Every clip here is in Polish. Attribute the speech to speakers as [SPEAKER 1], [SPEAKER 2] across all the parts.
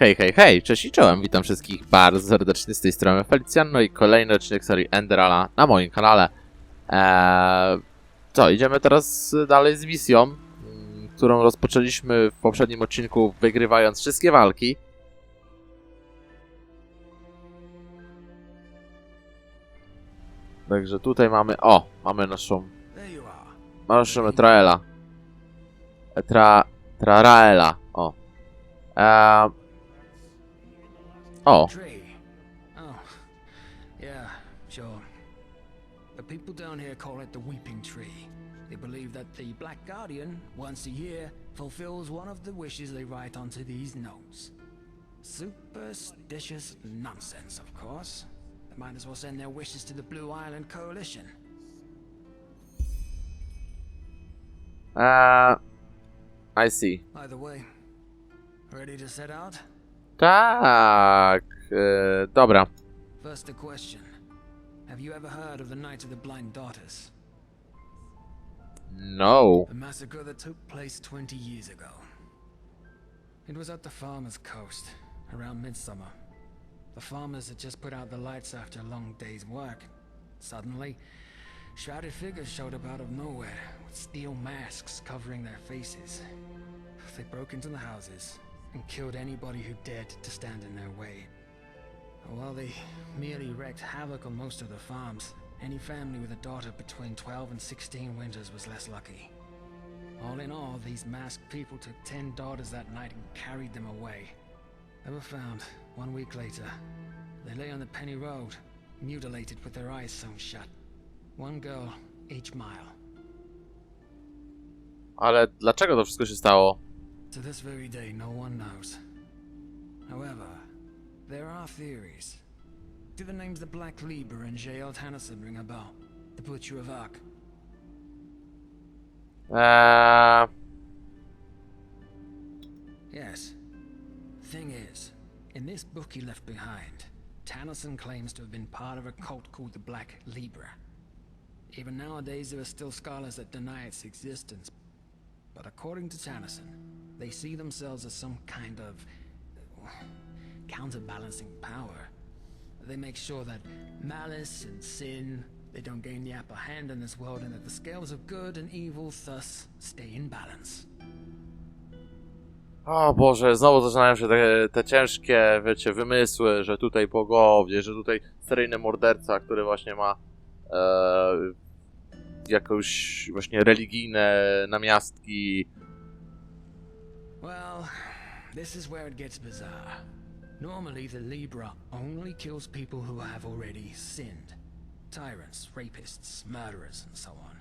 [SPEAKER 1] Hej, hej, hej, cześć i czołem, witam wszystkich bardzo serdecznie z tej strony Felicjan, no i kolejny odcinek serii Enderala na moim kanale. Co, idziemy teraz dalej z misją, którą rozpoczęliśmy w poprzednim odcinku, wygrywając wszystkie walki. Także tutaj mamy, mamy naszą Etraela. Traraela,
[SPEAKER 2] Yeah, sure. The people down here call it the Weeping Tree. They believe that the Black Guardian, once a year, fulfills one of the wishes they write onto these notes. Superstitious nonsense, of course. They might as well send their wishes to the Blue Island Coalition.
[SPEAKER 1] I see.
[SPEAKER 2] Either way, ready to set out?
[SPEAKER 1] Tak, dobra.
[SPEAKER 2] First a question. Have you ever heard of the Night of the Blind Daughters?
[SPEAKER 1] No.
[SPEAKER 2] The massacre that took place 20 years ago. It was at the farmer's coast, around midsummer. The farmers had just put out the lights after a long day's work. Suddenly, shrouded figures showed up out of nowhere, with steel masks covering their faces. They broke into the houses and killed anybody who dared to stand in their way. While they merely wreaked havoc on most of the farms, any family with a daughter between 12 and 16 winters was less lucky. All in all, these masked people took 10 daughters that night and carried them away. They were found 1 week later. They lay on the Penny Road, mutilated with their eyes sewn shut. One girl each mile.
[SPEAKER 1] Ale dlaczego to wszystko się stało?
[SPEAKER 2] To this very day, no one knows. However, there are theories. Do the names the Black Lieber and J.L. Tannerson ring a bell? The Butcher of Ark? Yes. Thing is, in this book he left behind, Tannerson claims to have been part of a cult called the Black Lieber. Even nowadays, there are still scholars that deny its existence. But according to Tannerson, they see themselves as some kind of counterbalancing power. They make sure that malice and sin, they don't gain the upper hand in this world, and that the scales of good and evil thus stay in balance.
[SPEAKER 1] O Boże, znowu zaczynają się te ciężkie, wiecie, wymysły, że tutaj bogowie, że tutaj seryjny morderca, który właśnie ma jakieś właśnie religijne namiastki.
[SPEAKER 2] Well, this is where it gets bizarre. Normally, the Libra only kills people who have already sinned. Tyrants, rapists, murderers, and so on.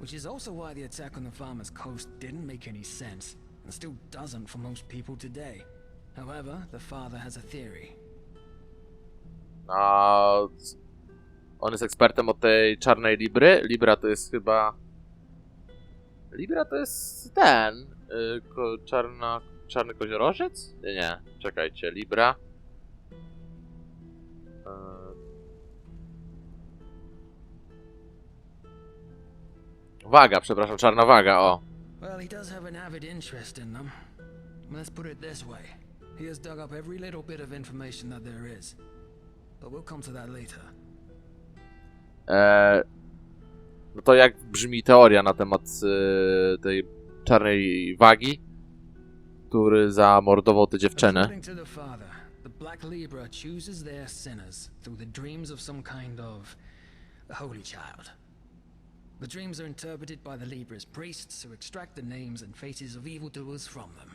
[SPEAKER 2] Which is also why the attack on the farmer's coast didn't make any sense, and still doesn't for most people today. However, the father has a theory.
[SPEAKER 1] On jest ekspertem od tej czarnej Libry. Libra to jest ten... Czarny koziorożec? Nie, czekajcie, Libra. Waga, przepraszam, czarna waga, o.
[SPEAKER 2] Well, he does have an avid interest in them. Let's put it this way. He has dug up every little bit of information that there is. But we'll come to that later.
[SPEAKER 1] No to jak brzmi teoria na temat tej czarnej wagi, który zamordował tę dziewczynę?
[SPEAKER 2] According to the father, the Black Libra chooses their sinners through the dreams of some kind of holy child. The dreams are interpreted by the Libra's priests who extract the names and faces of evildoers from them.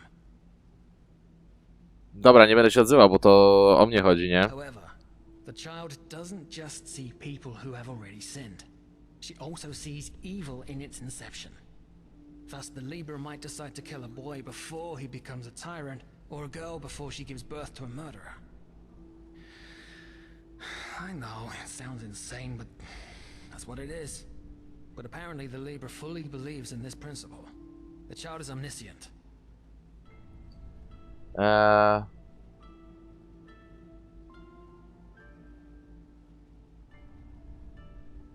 [SPEAKER 1] Dobra, nie będę się odzywał, bo to o mnie chodzi, nie?
[SPEAKER 2] However, the child doesn't just see people who have already sinned. She also sees evil in its inception. Thus, the Libra might decide to kill a boy before he becomes a tyrant, or a girl before she gives birth to a murderer. I know, it sounds insane, but that's what it is. But apparently the Libra fully believes in this principle. The child is omniscient.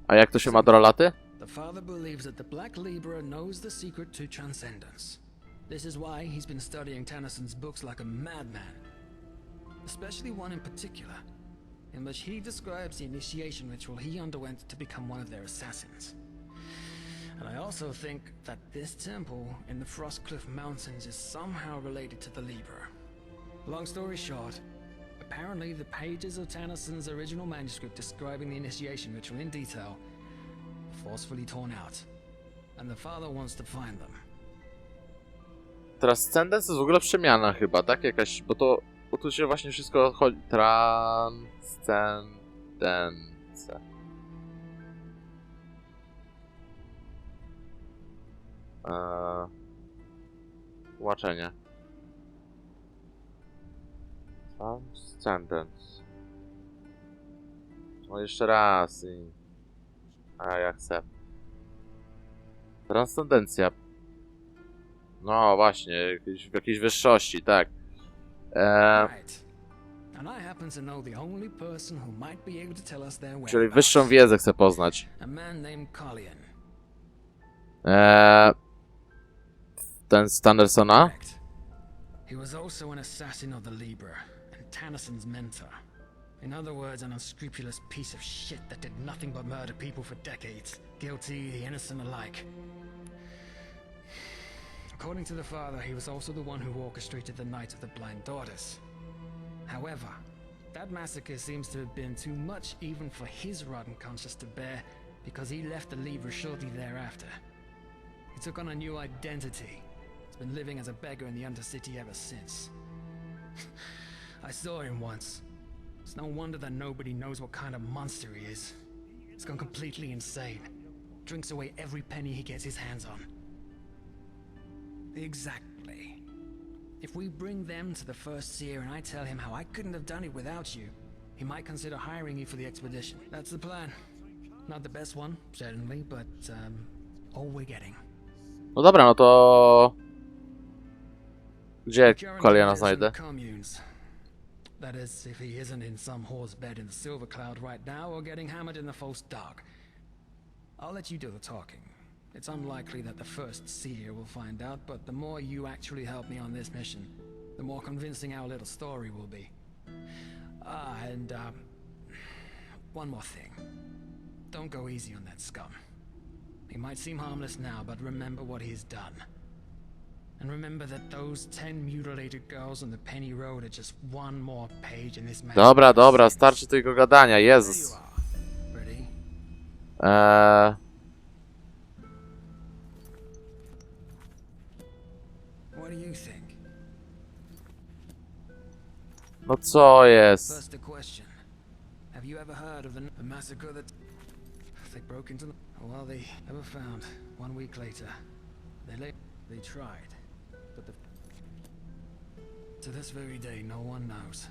[SPEAKER 1] A jak to się ma do relaty?
[SPEAKER 2] The father believes that the Black Libra knows the secret to transcendence. This is why he's been studying Tennyson's books like a madman. Especially one in particular, in which he describes the initiation ritual he underwent to become one of their assassins. And I also think that this temple in the Frostcliff Mountains is somehow related to the Liber. Long story short, apparently the pages of Tennyson's original manuscript describing the initiation ritual in detail were forcefully torn out, and the father wants to find them.
[SPEAKER 1] Transcendence to jest w ogóle przemiana chyba, tak? Jakaś, bo tu się właśnie wszystko chodzi... Transcendence. Łaczenie. Transcendence. No jeszcze raz i... A ja chcę. Transcendencja. No właśnie, w jakiejś wyższości, tak. Czyli wyższą wiedzę chcę poznać. Ten z Andersona?
[SPEAKER 2] He was also an assassin of the Liber and Tennyson's mentor. In other words, an unscrupulous piece of shit that did nothing but murder people for decades, guilty, the innocent alike. According to the father, he was also the one who orchestrated the Night of the Blind Daughters. However, that massacre seems to have been too much even for his rotten conscience to bear, because he left the Liber shortly thereafter. He took on a new identity. He's been living as a beggar in the Undercity ever since. I saw him once. It's no wonder that nobody knows what kind of monster he is. He's gone completely insane. Drinks away every penny he gets his hands on. Exactly. If we bring them to the first seer and I tell him how I couldn't have done it without you, he might consider hiring you for the expedition. That's the plan. Not the best one, certainly, but all we're getting.
[SPEAKER 1] No dobra, no to... Gdzie Kaliana znajdę?
[SPEAKER 2] That is, if he isn't in some whore's bed in the Silver Cloud right now or getting hammered in the false dark. I'll let you do the talking. It's unlikely that the first seer will find out, but the more you actually help me on this mission, the more convincing our little story will be. And one more thing. Don't go easy on that scum. He might seem harmless now, but remember what he's done. And remember that those 10 mutilated girls on the Penny Road are just one more page in this man's...
[SPEAKER 1] Dobra, dobra, starczy tego gadania, Jezus.
[SPEAKER 2] What do you think?
[SPEAKER 1] No co jest?
[SPEAKER 2] First a question. Have you ever heard of the massacre that they broke into the... Well, they never found. 1 week later. They tried. But to this very day, no one knows.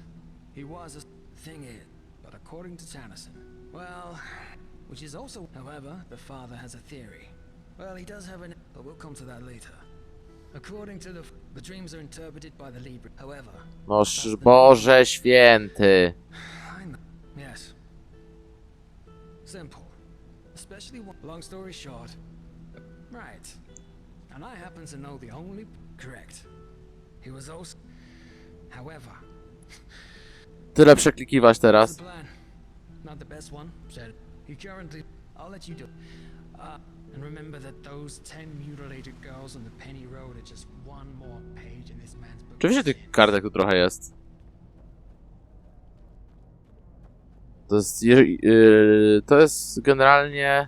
[SPEAKER 2] He was a thing is, but according to Tennyson, well, which is also, however, the father has a theory. Well, he does have an, but we'll come to that later. According to the dreams are interpreted by the Liber. However,
[SPEAKER 1] No Boże święty.
[SPEAKER 2] yes, simple. Especially long story short, right? And I happen to know the only correct. He was also, however.
[SPEAKER 1] Tyle przeklikiwać teraz.
[SPEAKER 2] Not the best one, said. He currently, I'll let you do. And remember that those 10 mutilated girls on the Penny Road are just one more page in this man's book.
[SPEAKER 1] Oczywiście tych kartek tu trochę jest. To jest generalnie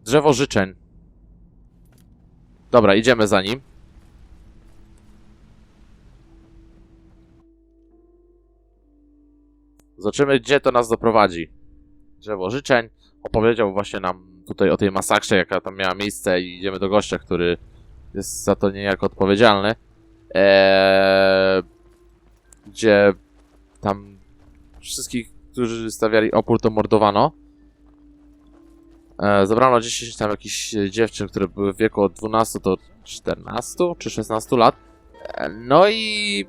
[SPEAKER 1] drzewo życzeń. Dobra, idziemy za nim. Zobaczymy, gdzie to nas doprowadzi. Drzewo życzeń. Opowiedział właśnie nam tutaj o tej masakrze, jaka tam miała miejsce, i idziemy do gościa, który jest za to niejako odpowiedzialny. Gdzie tam wszystkich, którzy stawiali opór, to mordowano. Zabrano 10 tam jakichś dziewczyn, które były w wieku od 12 do 14 czy 16 lat. No i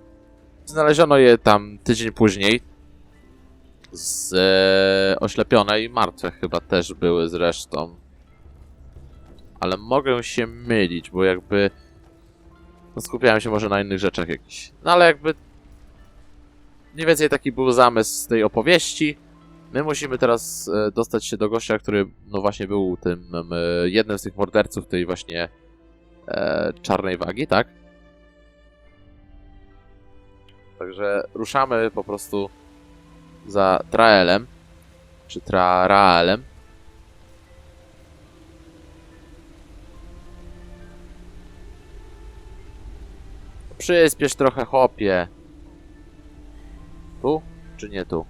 [SPEAKER 1] znaleziono je tam tydzień później. Oślepione i martwe chyba też były zresztą. Ale mogę się mylić, bo jakby... No skupiałem się może na innych rzeczach jakichś. No ale jakby... Mniej więcej taki był zamysł tej opowieści. My musimy teraz dostać się do gościa, który no właśnie był tym jednym z tych morderców tej właśnie czarnej wagi, tak? Także ruszamy po prostu za Traelem, czy Traelem. Przyspiesz trochę, chłopie. Tu? Czy nie tu?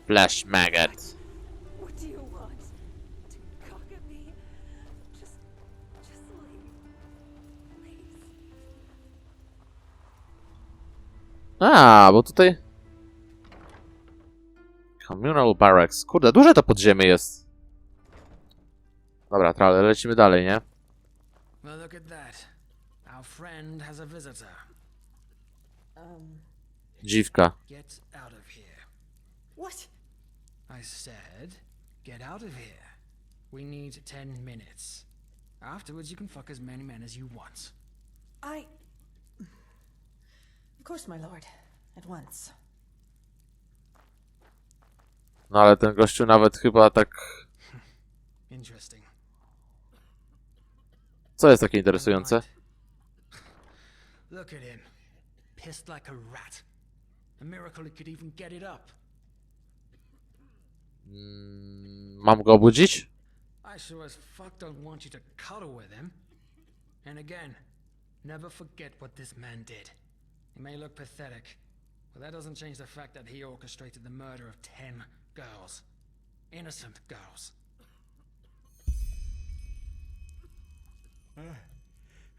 [SPEAKER 1] Flash maggot.
[SPEAKER 3] What do you want? To cock at me? Just leave. Please.
[SPEAKER 1] Bo tutaj... Communal barracks. Kurde, duże to podziemie jest. Dobra, ale lecimy dalej, nie?
[SPEAKER 2] Well, look at that. Our friend has a visitor.
[SPEAKER 1] Dziwka.
[SPEAKER 2] Get out of here.
[SPEAKER 3] What?
[SPEAKER 2] I said, get out of here. We need 10 minutes. Afterwards, you can fuck as many men as you want.
[SPEAKER 3] Of course, my lord. At once.
[SPEAKER 1] No ale ten gościu nawet chyba tak...
[SPEAKER 2] Interesting.
[SPEAKER 1] Co jest takie interesujące?
[SPEAKER 2] Look at him. Pissed like a rat. A miracle he could even get it up.
[SPEAKER 1] Mam go obudzić?
[SPEAKER 2] I sure as fuck don't want you to cuddle with him. And again, never forget what this man did. He may look pathetic, but that doesn't change the fact that he orchestrated the murder of 10 girls. Innocent girls.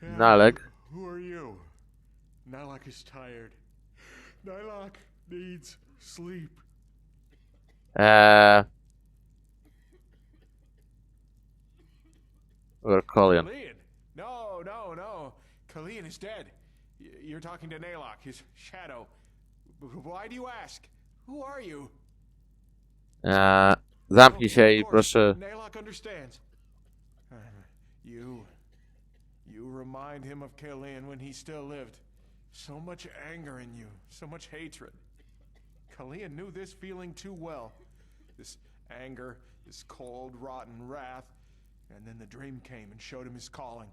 [SPEAKER 1] Naleg.
[SPEAKER 4] Who are you? Nailaga is tired. Nailaga needs sleep.
[SPEAKER 1] We're calling.
[SPEAKER 4] Kalian? No. Kalian is dead. You're talking to Nailaga, his shadow. Why do you ask? Who are you?
[SPEAKER 1] Zamknij się i
[SPEAKER 4] Of course,
[SPEAKER 1] proszę...
[SPEAKER 4] Nailaga understands. You remind him of Kalian when he still lived. So much anger in you, so much hatred. Kalian knew this feeling too well. This anger, this cold, rotten wrath. And then the dream came and showed him his calling.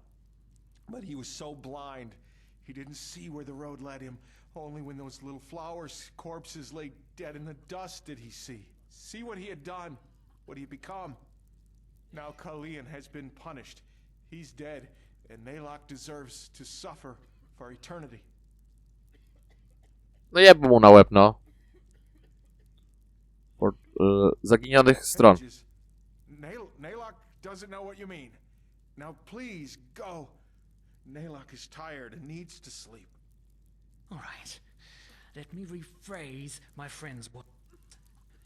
[SPEAKER 4] But he was so blind, he didn't see where the road led him. Only when those little flowers' corpses lay dead in the dust did he see what he had done, what he had become. Now Kalian has been punished. He's dead, and Nailaga deserves to suffer for eternity.
[SPEAKER 1] No jeb mu na łeb, no. Od zaginionych stron.
[SPEAKER 4] Nailaga doesn't know what you mean. Now please go. Nailaga is tired and needs to sleep.
[SPEAKER 2] All right. Let me rephrase my friend's words.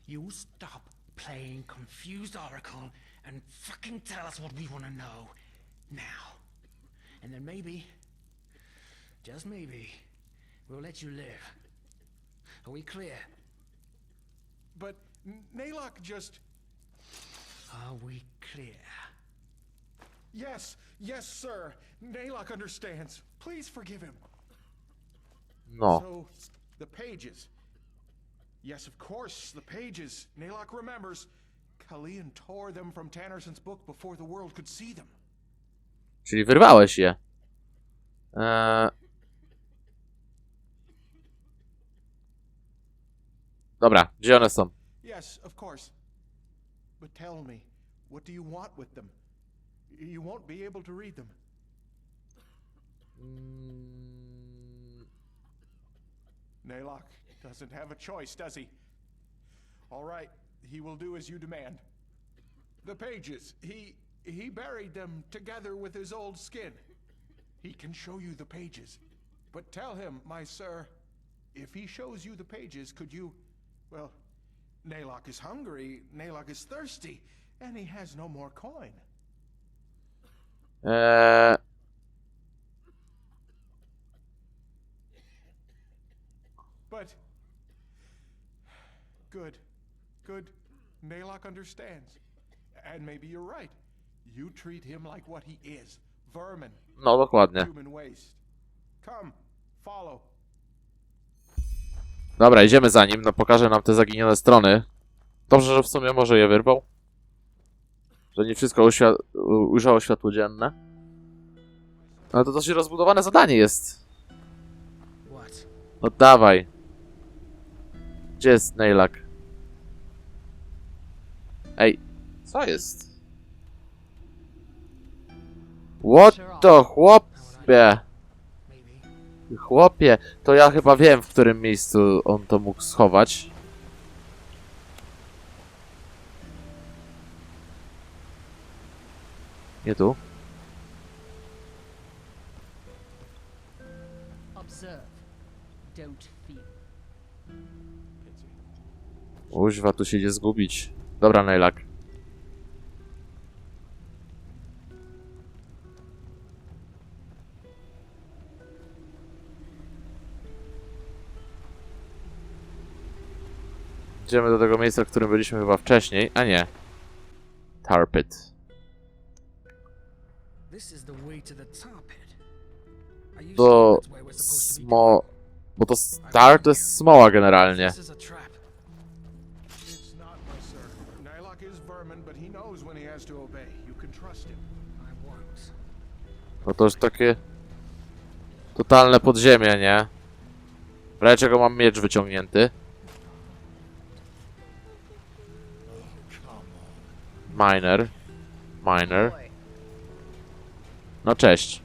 [SPEAKER 2] You stop playing confused oracle and fucking tell us what we want to know now. And then maybe, just maybe, we'll let you live. Are we clear?
[SPEAKER 4] But Nailaga just...
[SPEAKER 2] Are we clear?
[SPEAKER 4] Yes, sir. Nailaga understands. Please forgive him.
[SPEAKER 1] No.
[SPEAKER 4] So, the pages. Yes, of course, the pages. Nailaga remembers. Kalian tore them from Tannerson's book before the world could see them.
[SPEAKER 1] Czyli wyrwałeś je. Dobra, gdzie one są?
[SPEAKER 4] Yes, of course. But tell me, what do you want with them? You won't be able to read them. Nailaga doesn't have a choice, does he? All right, he will do as you demand. The pages, he buried them together with his old skin. He can show you the pages. But tell him, my sir, if he shows you the pages, could you... Well, Nailaga is hungry, Nailaga is thirsty, and he has no more coin. But... Good. Nailaga understands. And maybe you're right. You treat him like what he is. Vermin.
[SPEAKER 1] No, dokładnie.
[SPEAKER 4] Human waste. Come, follow.
[SPEAKER 1] Dobra, idziemy za nim. No, pokaże nam te zaginione strony. Dobrze, że w sumie może je wyrwał. Że nie wszystko ujrzało światło dzienne. Ale to dosyć rozbudowane zadanie jest.
[SPEAKER 2] What?
[SPEAKER 1] No dawaj. Gdzie jest Nailag? Ej, co jest? What the chłopie?
[SPEAKER 2] Maybe.
[SPEAKER 1] Chłopie, to ja chyba wiem, w którym miejscu on to mógł schować. Nie tu.
[SPEAKER 5] Observe. Don't feel.
[SPEAKER 1] Uźwa, tu się idzie zgubić. Dobra, Nailag. Idziemy do tego miejsca, w którym byliśmy chyba wcześniej, a nie. Tar pit.
[SPEAKER 2] This is the way to the tar pit. Are you
[SPEAKER 1] To
[SPEAKER 2] sure that's where we're supposed to be going?
[SPEAKER 1] Bo to tar to jest smoła generalnie.
[SPEAKER 2] This is a trap.
[SPEAKER 4] It's not, my sir. Nailaga is vermin, but he knows when he has to obey. You can trust him.
[SPEAKER 2] I won't.
[SPEAKER 1] No to już takie totalne podziemie, nie? W razie czego mam miecz wyciągnięty. Miner.
[SPEAKER 5] Boy.
[SPEAKER 1] No cześć.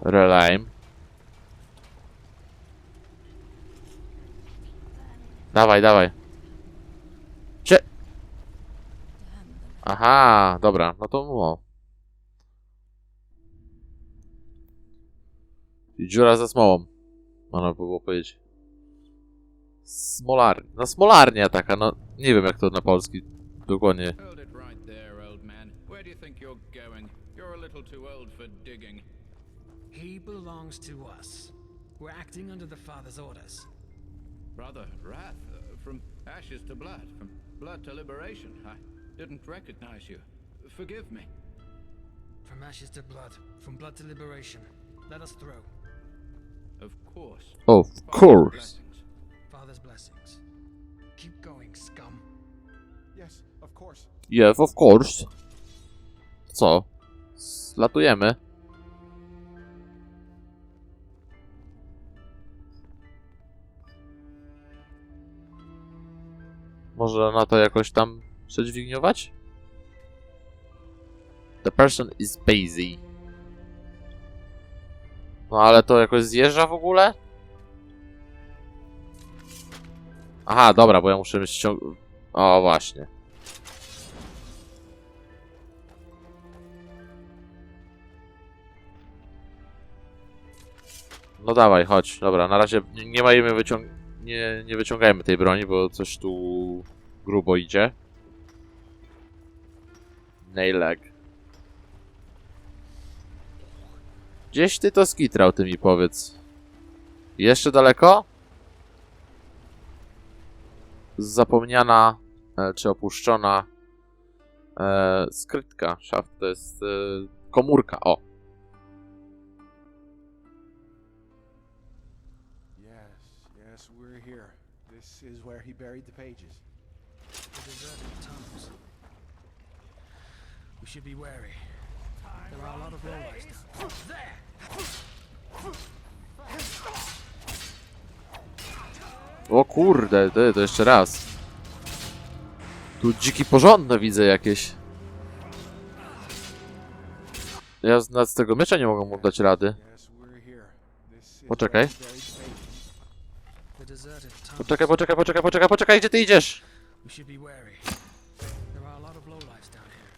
[SPEAKER 1] Relime. Dawaj, dawaj. Aha, dobra, no to no. I dziura ze smołą. Można by było powiedzieć. Smolarnia. No smolarnia taka, no nie wiem jak to na polski dokładnie.
[SPEAKER 6] Hold it right there, old man. Where do you think you're going? You're a little too old for digging.
[SPEAKER 2] He belongs to us. We're acting under the Father's orders.
[SPEAKER 6] Brother, wrath, from ashes to blood, from blood to liberation. I didn't recognize you. Forgive me.
[SPEAKER 2] From ashes to blood, from blood to liberation. Let us throw.
[SPEAKER 6] Of course.
[SPEAKER 1] Of
[SPEAKER 6] Father's
[SPEAKER 1] course.
[SPEAKER 6] blessings.
[SPEAKER 2] Father's blessings. Keep going, scum.
[SPEAKER 4] Yes, of course.
[SPEAKER 1] Yes, of course. Co? Latujemy. Może na to jakoś tam przedźwigniować? The person is busy. No ale to jakoś zjeżdża w ogóle? Aha, dobra, bo ja muszę ściągnąć... O, właśnie. No dawaj, chodź. Dobra, na razie nie majemy nie wyciągajmy tej broni, bo coś tu grubo idzie. Nailag. Gdzieś ty to skitrał, ty mi powiedz. Jeszcze daleko? Zapomniana, czy opuszczona skrytka. Szaft to jest komórka, o.
[SPEAKER 4] Yes, we're here. This is where he buried the pages.
[SPEAKER 2] The deserted tunnels. We should be wary. There are a lot of lowlights down there.
[SPEAKER 1] O kurde, to jeszcze raz. Tu dziki porządne widzę jakieś. Ja z tego miecza nie mogę mu dać rady.
[SPEAKER 4] Yes, we're here. This is
[SPEAKER 1] Poczekaj.
[SPEAKER 4] where he buried the pages.
[SPEAKER 2] The deserted tunnels.
[SPEAKER 1] Poczekaj, gdzie ty idziesz?
[SPEAKER 2] We should be wary. There are a lot of lowlights down here.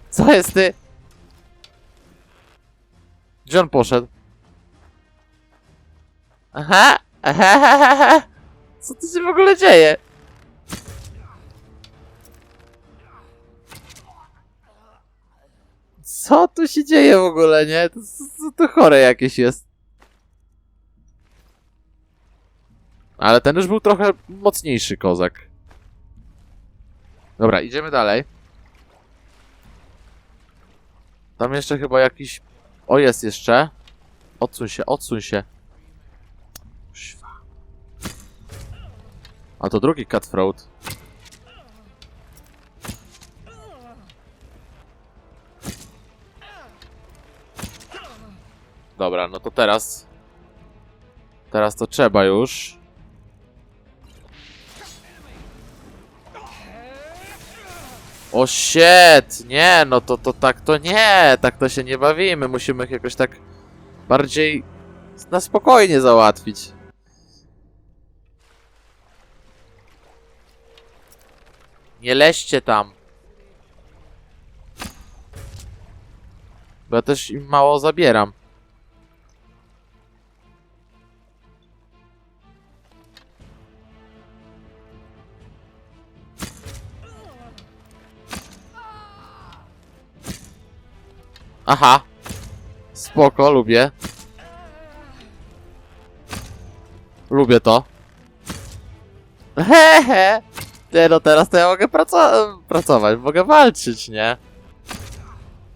[SPEAKER 1] Co jest ty? Gdzie on poszedł? Aha! Aha! Co tu się w ogóle dzieje? Co tu się dzieje w ogóle, nie? To chore jakieś jest. Ale ten już był trochę mocniejszy kozak. Dobra, idziemy dalej. Tam jeszcze chyba jakiś... O, jest jeszcze. Odsuń się, odsuń się. Kuźwa. A to drugi cutthroat. Dobra, no to teraz... Teraz to trzeba już. O shit! Nie, no to tak to nie! Tak to się nie bawimy. Musimy ich jakoś tak bardziej na spokojnie załatwić. Nie leźcie tam. Bo ja też im mało zabieram. Aha. Spoko, lubię. Lubię to. Hehe. Nie, no teraz to ja mogę pracować, mogę walczyć, nie?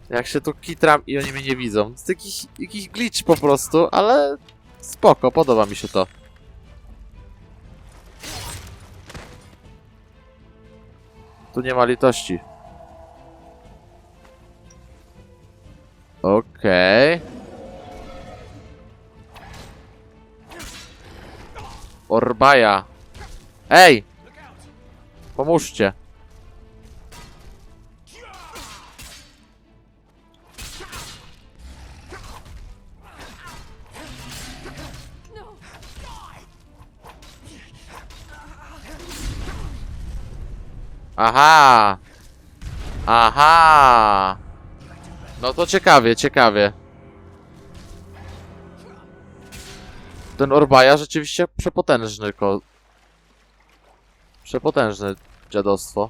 [SPEAKER 1] Jak się tu kitram i oni mnie nie widzą. To jest jakiś glitch po prostu, ale spoko, podoba mi się to. Tu nie ma litości. Okej. Orbaja. Ej! Pomóżcie. Aha! Aha! No to ciekawie, ciekawie. Ten Orbaja rzeczywiście przepotężny przepotężne dziadostwo.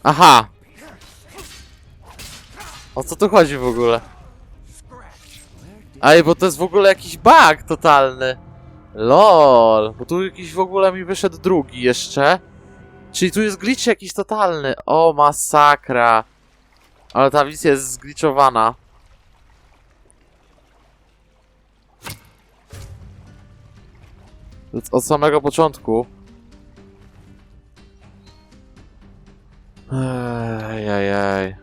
[SPEAKER 1] Aha! O co tu chodzi w ogóle? Ej, bo to jest w ogóle jakiś bug totalny. LOL. Bo tu jakiś w ogóle mi wyszedł drugi jeszcze. Czyli tu jest glitch jakiś totalny. O, masakra. Ale ta misja jest zgliczowana. Od samego początku. Ejajaj.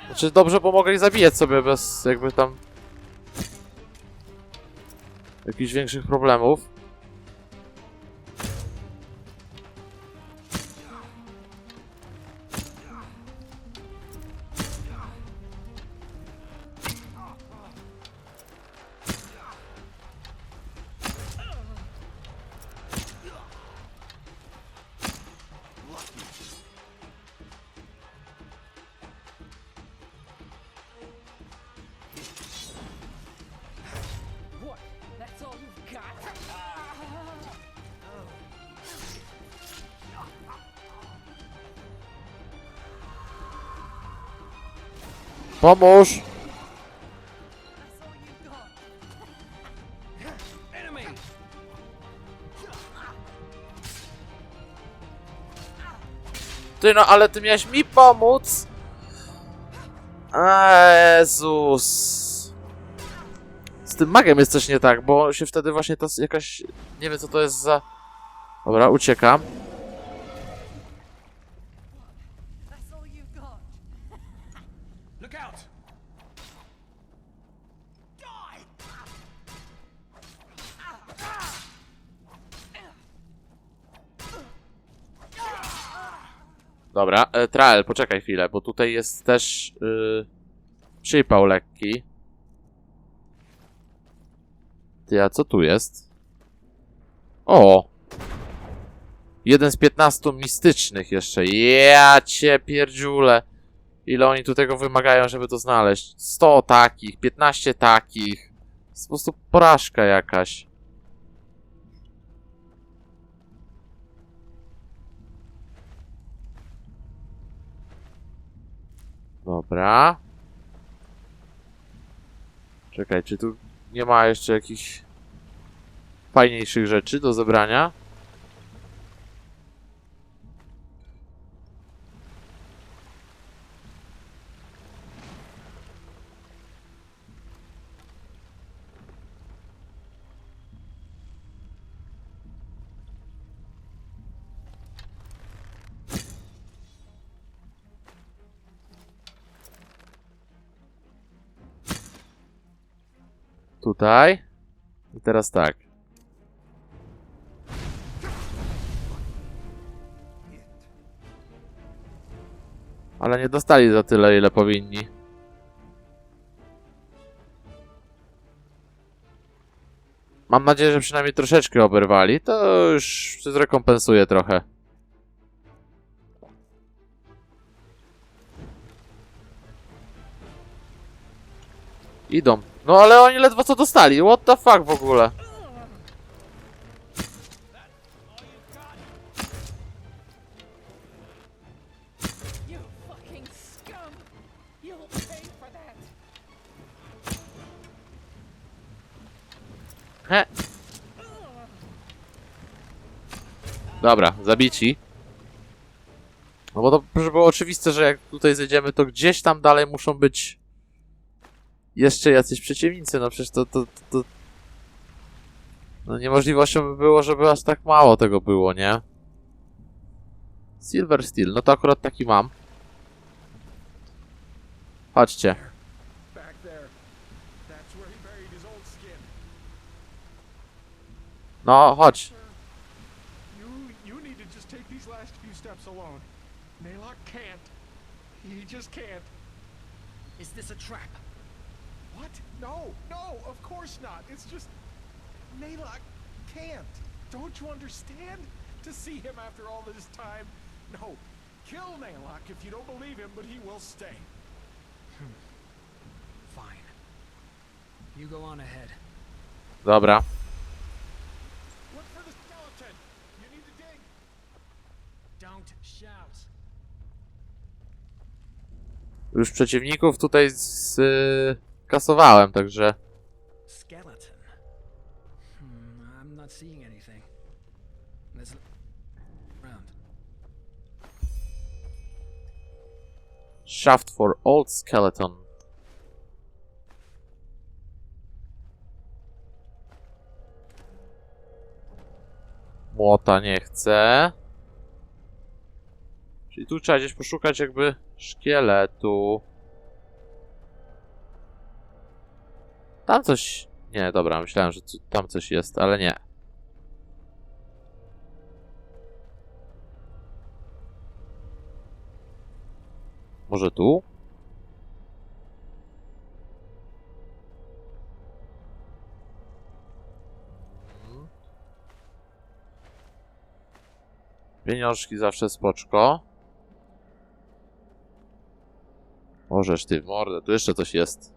[SPEAKER 1] Znaczy dobrze, bo mogę ich zabijać sobie bez jakby tam jakichś większych problemów.
[SPEAKER 3] What? That's all you've got?
[SPEAKER 1] Pomóż!
[SPEAKER 3] That's all you've got.
[SPEAKER 2] Enemy!
[SPEAKER 1] Ty no, ale ty miałeś mi pomóc! Jezus! Z tym magiem jest coś nie tak, bo się wtedy właśnie to jakaś... Nie wiem co to jest za... Dobra, uciekam.
[SPEAKER 3] That's all you've got.
[SPEAKER 1] Dobra, Trael, poczekaj chwilę, bo tutaj jest też przypał lekki. Ty, a co tu jest? O! Jeden z 15 mistycznych jeszcze. Ja cię pierdziule. Ile oni tu tego wymagają, żeby to znaleźć? 100 takich, 15 takich. To jest po prostu porażka jakaś. Dobra. Czekaj, czy tu nie ma jeszcze jakichś fajniejszych rzeczy do zebrania? Tutaj. I teraz tak. Ale nie dostali za tyle, ile powinni. Mam nadzieję, że przynajmniej troszeczkę oberwali. To już zrekompensuje trochę. Idą. No ale oni ledwo co dostali. What the fuck w ogóle?
[SPEAKER 3] You fucking scum! You'll pay for that!
[SPEAKER 1] He. Dobra, zabici. No bo to już było oczywiste, że jak tutaj zejdziemy, to gdzieś tam dalej muszą być jeszcze jacyś przeciwnicy. No przecież to... No niemożliwością by było, żeby aż tak mało tego było, nie? Silver Steel, no to akurat taki mam. Chodźcie.
[SPEAKER 4] Back there. That's where he buried his old skin.
[SPEAKER 1] No, chodź.
[SPEAKER 4] You need to just take these last few steps alone. Nailaga can't. He just can't.
[SPEAKER 2] Is this a trap?
[SPEAKER 4] What? No, of course not. It's just Nailaga can't. Don't you understand? To see him after all this time. No, kill Nailaga if you don't believe him, but he will stay.
[SPEAKER 2] Fine. You go on ahead.
[SPEAKER 1] Dobra.
[SPEAKER 4] Look for the skeleton. You need to dig.
[SPEAKER 2] Don't shout.
[SPEAKER 1] Już przeciwników tutaj kasowałem, także...
[SPEAKER 2] Skeleton. I'm not seeing anything. There's around.
[SPEAKER 1] Shaft for old skeleton. Młota nie chcę. Czyli tu trzeba gdzieś poszukać jakby szkieletu. Tam coś... Nie, dobra, myślałem, że tam coś jest, ale nie. Może tu? Pieniążki zawsze spoczko. Możesz ty w mordę, tu jeszcze coś jest.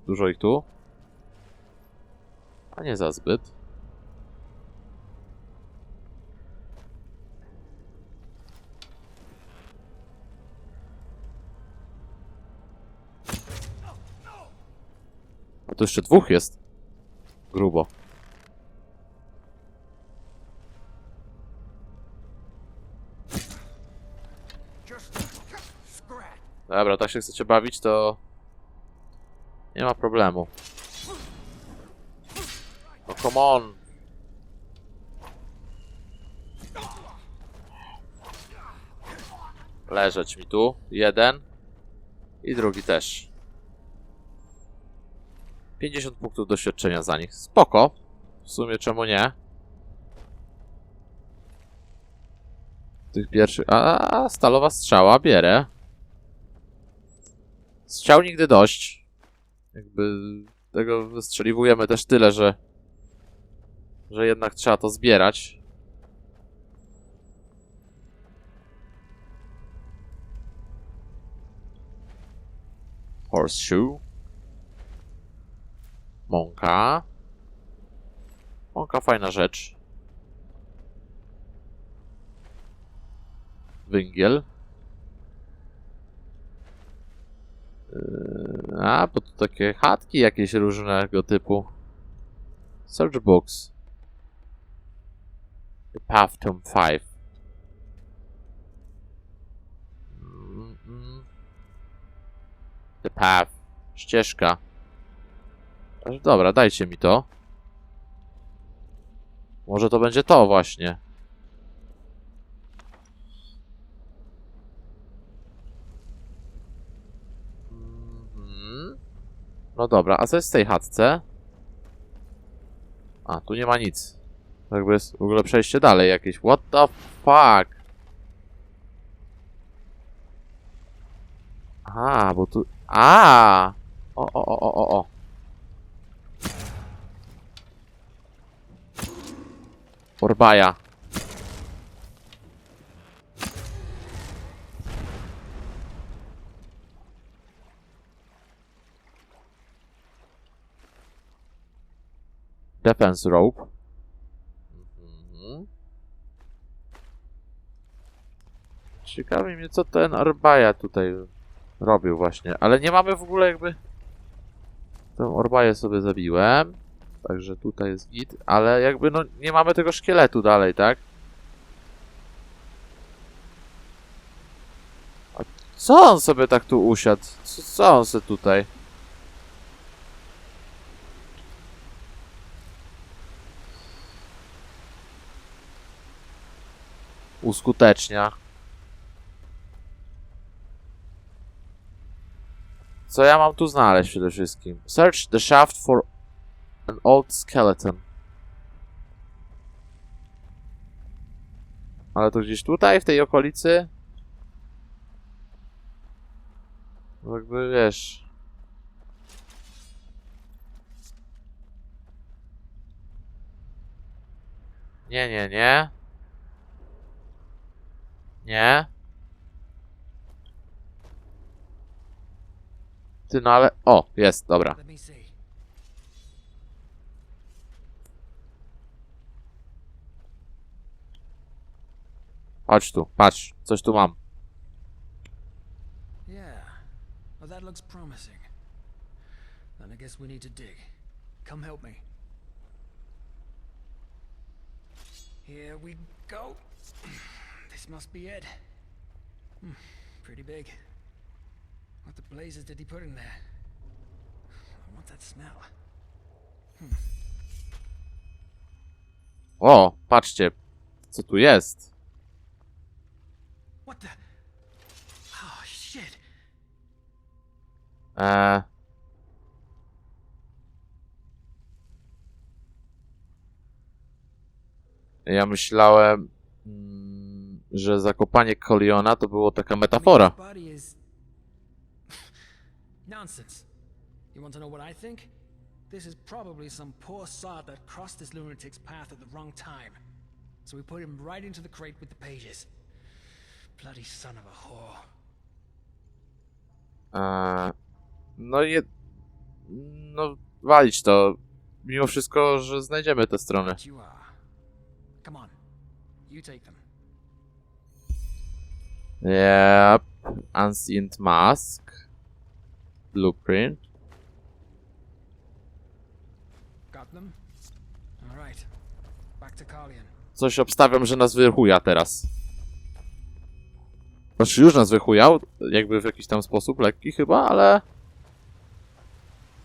[SPEAKER 1] Dużo ich tu? A nie za zbyt. A tu jeszcze dwóch jest. Grubo. Dobra, tak się chcecie bawić, to... Nie ma problemu. No come on. Leżeć mi tu. Jeden. I drugi też. 50 punktów doświadczenia za nich. Spoko. W sumie czemu nie? Tych pierwszych... A, stalowa strzała, bierę. Strzał nigdy dość. Jakby tego wystrzeliwujemy też tyle, że jednak trzeba to zbierać. Horseshoe. Mąka. Mąka fajna rzecz. Węgiel. A, bo tu takie chatki jakieś różnego typu. Search books. The Path Tom 5. The Path. Ścieżka. Dobra, dajcie mi to. Może to będzie to właśnie. No dobra, a co jest w tej chatce? A, tu nie ma nic. Jakby jest w ogóle przejście dalej jakieś. What the fuck? Aha, bo tu... A! O. Orbaja. Defense rope. Ciekawi mnie, co ten Orbaja tutaj robił właśnie. Ale nie mamy w ogóle jakby... Tę Orbaję sobie zabiłem. Także tutaj jest git. Ale jakby no nie mamy tego szkieletu dalej, tak? A co on sobie tak tu usiadł? Co on sobie tutaj? Uskutecznia. Co ja mam tu znaleźć przede wszystkim? Search the shaft for an old skeleton. Ale to gdzieś tutaj, w tej okolicy? No jakby wiesz... Nie. Nie. Ty no ale... O, jest, dobra.
[SPEAKER 2] Let me see.
[SPEAKER 1] Chodź tu, patrz, coś tu mam.
[SPEAKER 2] Yeah. Well, that looks promising. Then I guess we need to dig. Come help me. Here we go. This must be it. Pretty big. What the blazes did he put in there? I want that smell.
[SPEAKER 1] O, patrzcie, co tu jest.
[SPEAKER 2] What the? Oh, shit.
[SPEAKER 1] Ja myślałem, że zakopanie Coliona to było taka metafora.
[SPEAKER 2] His body is... Nonsense. You want to know what I think? This is probably some poor sod that crossed this lunatic's path at the wrong time. So we put him right into the crate with the pages. Bloody son of a whore.
[SPEAKER 1] No no, walić to. Mimo wszystko, że znajdziemy tę stronę.
[SPEAKER 2] Right you are. Come on. You take them.
[SPEAKER 1] Yep. Ancient Mask. Blueprint.
[SPEAKER 2] Got them? All right. Back to Carlion.
[SPEAKER 1] Coś obstawiam, że nas wychuja teraz. Znaczy już nas wychujał, jakby w jakiś tam sposób, lekki chyba, ale...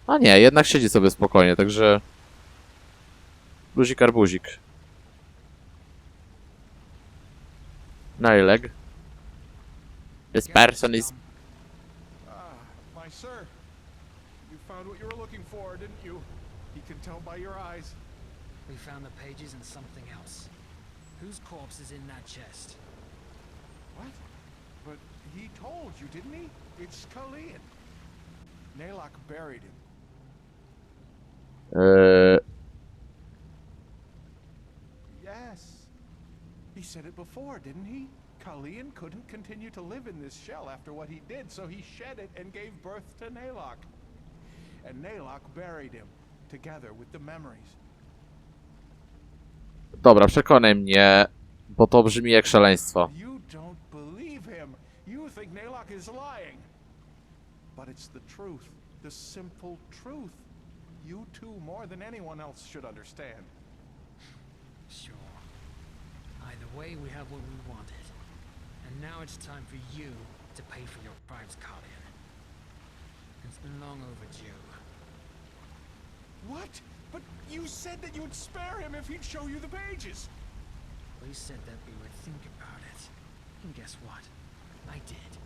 [SPEAKER 1] A nie, jednak siedzi sobie spokojnie, także... Luzik arbuzik. Nailag. This person is...
[SPEAKER 4] My sir, you found what you were looking for, didn't you? He can tell by your eyes.
[SPEAKER 2] We found the pages and something else. Whose corpse is in that chest?
[SPEAKER 4] What? But he told you, didn't he? It's Kalian. Nailaga buried him. Yes. He said it before, didn't he? Kalian couldn't continue to live in this shell after what he did, so he shed it and gave birth to Nailaga. And Nailaga buried him, together with the memories.
[SPEAKER 1] Dobra, przekonaj mnie, bo to brzmi jak szaleństwo.
[SPEAKER 4] You don't believe him. You think Nailaga is lying. But it's the truth, the simple truth. You two, more than anyone else, should understand.
[SPEAKER 2] Sure. Either way, we have what we wanted. And now it's time for you to pay for your crimes, Kalian. It's been long overdue.
[SPEAKER 4] What? But you said that you would spare him if he'd show you the pages.
[SPEAKER 2] We said that we would think about it. And guess what? I did.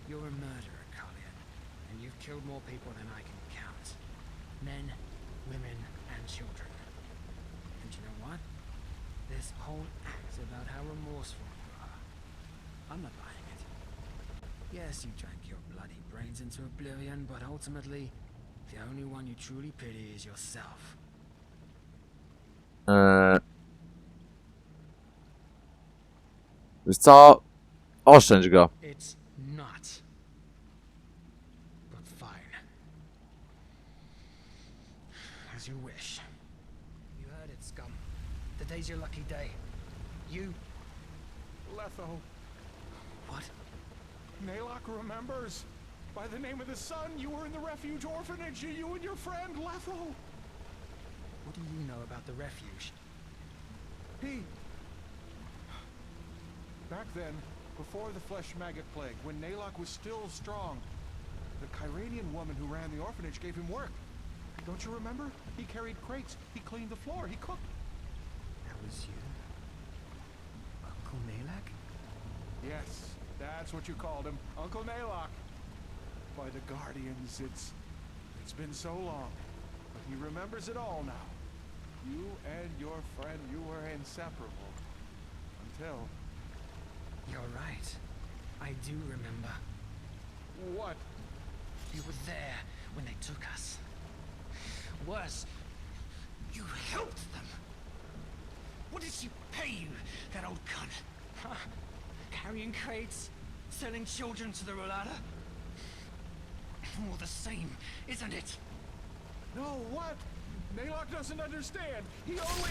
[SPEAKER 2] You're a murderer, Kalian. And you've killed more people than I can count. Men, women, and children. And you know what? This whole act about how remorseful you are. I'm not buying it. Yes, you drank your bloody brains into oblivion, but ultimately, the only one you truly pity is yourself.
[SPEAKER 1] Wiesz co? Oszczędź go.
[SPEAKER 2] It's not. But fine. As you wish. You heard it, scum. Today's your lucky day. You...
[SPEAKER 4] Letho,
[SPEAKER 2] What?
[SPEAKER 4] Nailaga remembers. By the name of the sun, you were in the refuge orphanage, you and your friend, Letho.
[SPEAKER 2] What do you know about the refuge?
[SPEAKER 4] He... Back then, before the flesh maggot plague, when Nailaga was still strong, the Kyranian woman who ran the orphanage gave him work. Don't you remember? He carried crates, he cleaned the floor, he cooked.
[SPEAKER 2] That was you? Uncle Nailaga?
[SPEAKER 4] Yes, that's what you called him, Uncle Nailaga. By the Guardians, it's been so long, but he remembers it all now. You and your friend, you were inseparable. Until...
[SPEAKER 2] You're right. I do remember.
[SPEAKER 4] What?
[SPEAKER 2] You were there when they took us. Worse, you helped them. What did she pay you, that old cunt? Huh? Carrying crates? Selling children to the Rolada? All the same, isn't it?
[SPEAKER 4] No, what? Nailaga doesn't understand. He only...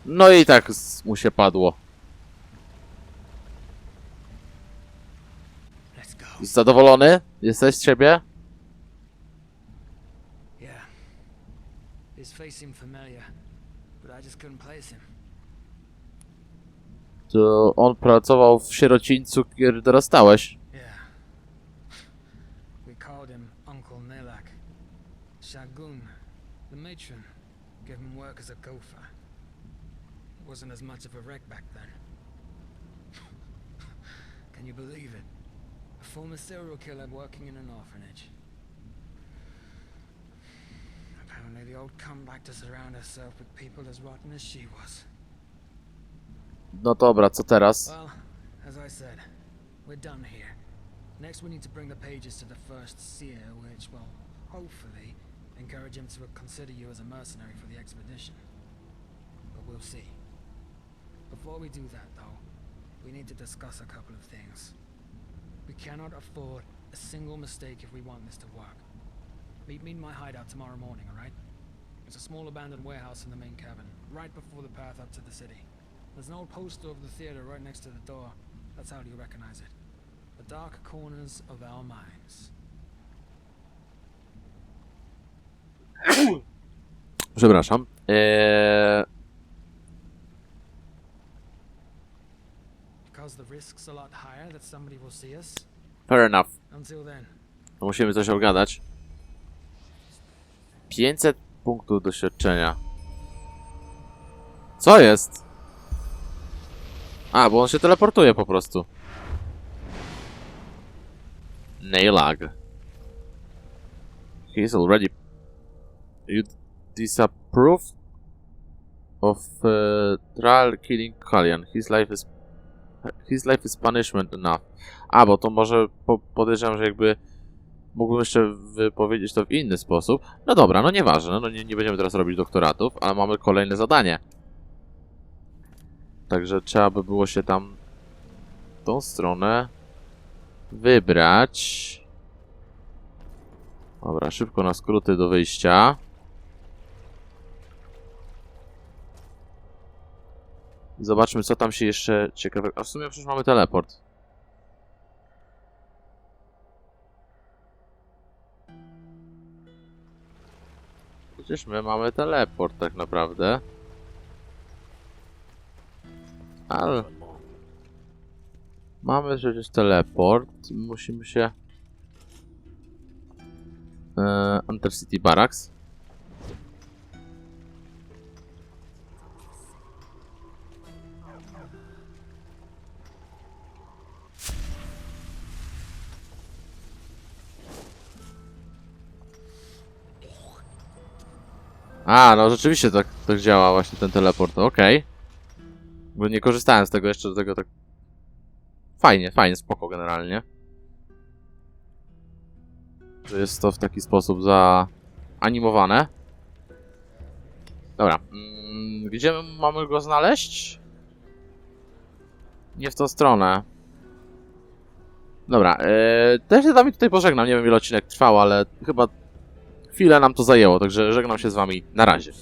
[SPEAKER 1] No i tak mu się padło.
[SPEAKER 2] Let's go.
[SPEAKER 1] Jest zadowolony? Jesteś z siebie?
[SPEAKER 2] Yeah. His face seemed familiar, but I just couldn't place him.
[SPEAKER 1] To on pracował w sierocińcu, kiedy dorastałeś.
[SPEAKER 2] Yeah. We called him Uncle Nailaga. Shagun, the matron, gave him work as a gopher. Wasn't as much of a wreck back then. Can you believe it? A former serial killer working in an orphanage. Apparently the old cunt liked to surround herself with people as rotten as she was.
[SPEAKER 1] No dobra, co teraz?
[SPEAKER 2] Well, as I said, we're done here. Next we need to bring the pages to the first seer, which will, hopefully, encourage him to consider you as a mercenary for the expedition. But we'll see. Before we do that, though, we need to discuss a couple of things. We cannot afford a single mistake if we want this to work. Meet me in my hideout tomorrow morning, alright? It's a small abandoned warehouse in the main cabin, right before the path up to the city. There's an old poster of the theater right next to the door. That's how you recognize it. The dark corners of our minds.
[SPEAKER 1] Przepraszam.
[SPEAKER 2] Because the risk's a lot higher that somebody will see us.
[SPEAKER 1] Fair enough.
[SPEAKER 2] Until then.
[SPEAKER 1] To musimy coś ogarnąć. 500 punktów doświadczenia. Co jest? A, bo on się teleportuje po prostu. Nailaga. He is already... You disapprove of trial killing Kalian. His life is punishment enough. A, bo to może podejrzewam, że jakby mógłbym jeszcze wypowiedzieć to w inny sposób. No dobra, no nieważne, no nie będziemy teraz robić doktoratów, ale mamy kolejne zadanie. Także trzeba by było się tam w tą stronę wybrać. Dobra, szybko na skróty do wyjścia. Zobaczmy, co tam się jeszcze ciekawego... A w sumie przecież mamy teleport. Przecież my mamy teleport tak naprawdę. Ale... Mamy przecież teleport. Musimy się... Intercity Barracks. A, no rzeczywiście tak działa właśnie ten teleport, okej. Bo nie korzystałem z tego jeszcze, do tego tak... Fajnie, spoko generalnie. Że jest to w taki sposób zaanimowane. Dobra. Gdzie mamy go znaleźć? Nie w tą stronę. Dobra, też się z wami tutaj pożegnam. Nie wiem, ile odcinek trwał, ale chyba chwilę nam to zajęło, także żegnam się z wami. Na razie.